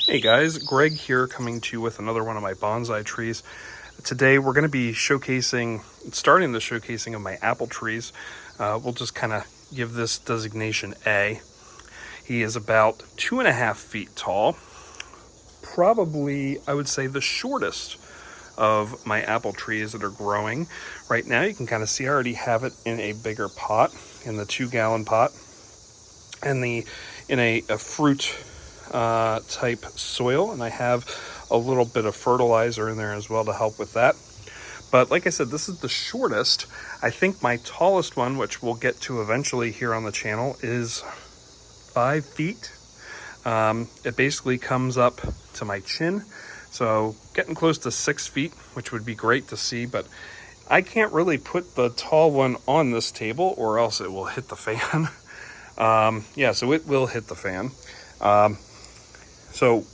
Hey guys, Greg here coming to you with another one of my bonsai trees. Today we're going to be starting the showcasing of my apple trees. We'll just kind of give this designation A. He is about 2.5 feet tall. Probably, I would say, the shortest of my apple trees that are growing. Right now you can kind of see I already have it in a bigger pot, in the 2-gallon pot, and in a fruit type soil, and I have a little bit of fertilizer in there as well to help with that. But like I said, this is the shortest. I think my tallest one, which we'll get to eventually here on the channel, is 5 feet. It basically comes up to my chin, so getting close to 6 feet, which would be great to see, but I can't really put the tall one on this table or else it will hit the fan. Yeah, so it will hit the fan. So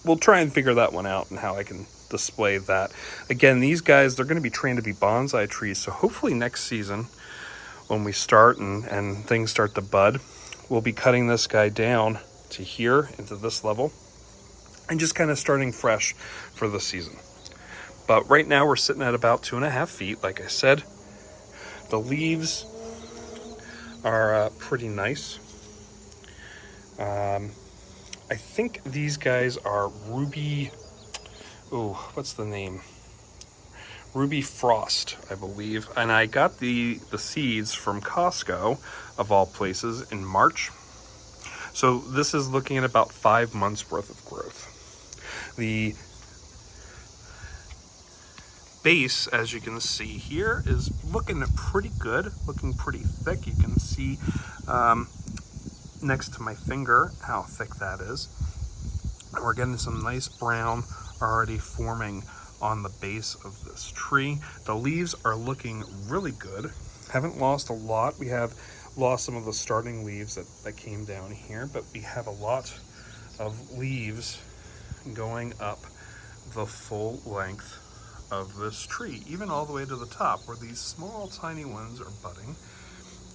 we'll try and figure that one out and how I can display that. Again, these guys, they're going to be trained to be bonsai trees. So hopefully next season when we start and things start to bud, we'll be cutting this guy down to here into this level and just kind of starting fresh for the season. But right now we're sitting at about 2.5 feet. Like I said, the leaves are pretty nice. I think these guys are Ruby, what's the name? Ruby Frost, I believe. And I got the seeds from Costco, of all places, in March. So this is looking at about 5 months worth of growth. The base, as you can see here, is looking pretty good, looking pretty thick. You can see next to my finger how thick that is. And we're getting some nice brown already forming on the base of this tree. The leaves are looking really good. Haven't lost a lot. We have lost some of the starting leaves that came down here, but we have a lot of leaves going up the full length of this tree, even all the way to the top, where these small tiny ones are budding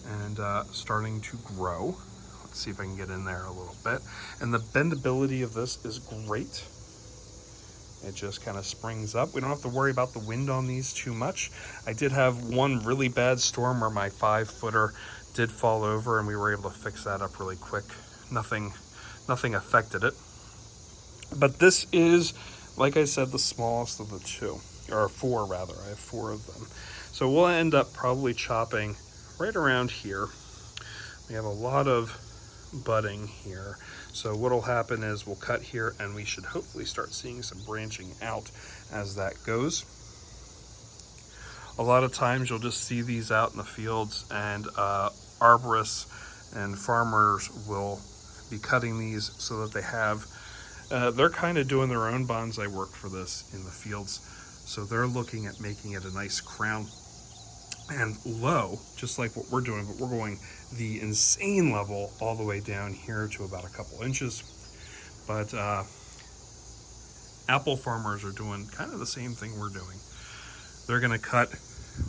and starting to grow. Let's see if I can get in there a little bit. And the bendability of this is great. It just kind of springs up. We don't have to worry about the wind on these too much. I did have one really bad storm where my 5-footer did fall over, and we were able to fix that up really quick. Nothing affected it. But this is, like I said, the smallest of the two, or 4 rather. I have 4 of them. So we'll end up probably chopping right around here. We have a lot of budding here. So what'll happen is we'll cut here, and we should hopefully start seeing some branching out as that goes. A lot of times you'll just see these out in the fields, and arborists and farmers will be cutting these so that they have they're kind of doing their own bonsai work for this in the fields. So they're looking at making it a nice crown and low, just like what we're doing, but we're going the insane level all the way down here to about a couple inches. But apple farmers are doing kind of the same thing we're doing. They're going to cut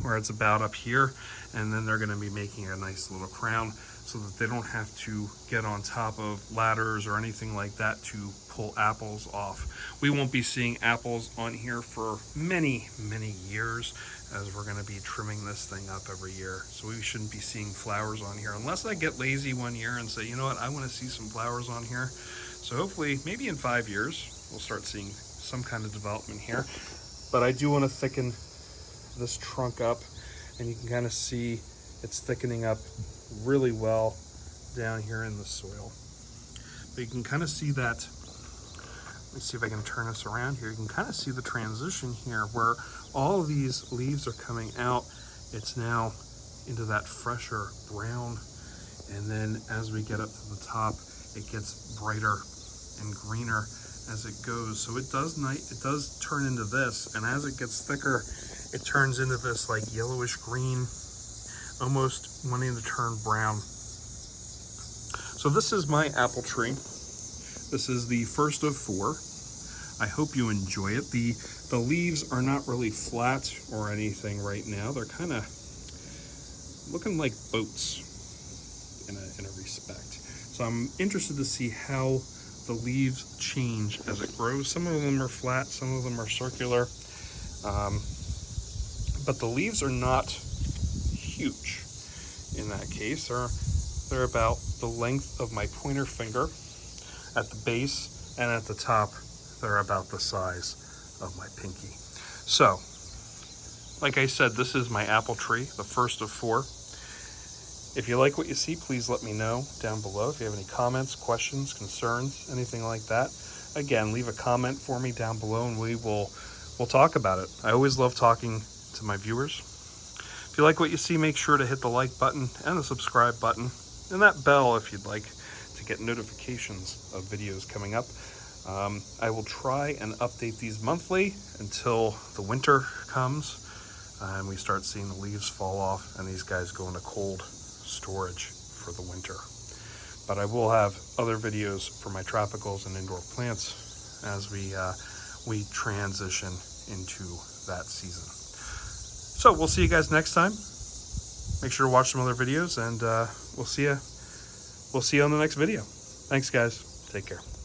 where it's about up here, and then they're going to be making a nice little crown so that they don't have to get on top of ladders or anything like that to pull apples off. We won't be seeing apples on here for many, many years, as we're going to be trimming this thing up every year. So we shouldn't be seeing flowers on here unless I get lazy one year and say, you know what, I want to see some flowers on here. So hopefully, maybe in 5 years, we'll start seeing some kind of development here. But I do want to thicken this trunk up, and you can kind of see it's thickening up really well down here in the soil. But you can kind of see that. Let's see if I can turn this around here. You can kind of see the transition here where all of these leaves are coming out. It's now into that fresher brown, and then as we get up to the top, it gets brighter and greener as it goes. So it does turn into this, and as it gets thicker, it turns into this like yellowish green, almost wanting to turn brown. So this is my apple tree. This is the first of 4. I hope you enjoy it. The leaves are not really flat or anything right now. They're kind of looking like boats in a respect. So I'm interested to see how the leaves change as it grows. Some of them are flat, some of them are circular, but the leaves are not huge in that case. They're about the length of my pointer finger at the base, and at the top they're about the size of my pinky. So like I said, this is my apple tree, the first of 4. If you like what you see, please let me know down below. If you have any comments, questions, concerns, anything like that, again, leave a comment for me down below and we'll talk about it. I always love talking to my viewers. If you like what you see, make sure to hit the like button and the subscribe button and that bell if you'd like to get notifications of videos coming up. I will try and update these monthly until the winter comes and we start seeing the leaves fall off and these guys go into cold storage for the winter. But I will have other videos for my tropicals and indoor plants as we transition into that season. So we'll see you guys next time. Make sure to watch some other videos, and we'll see you on the next video. Thanks guys, take care.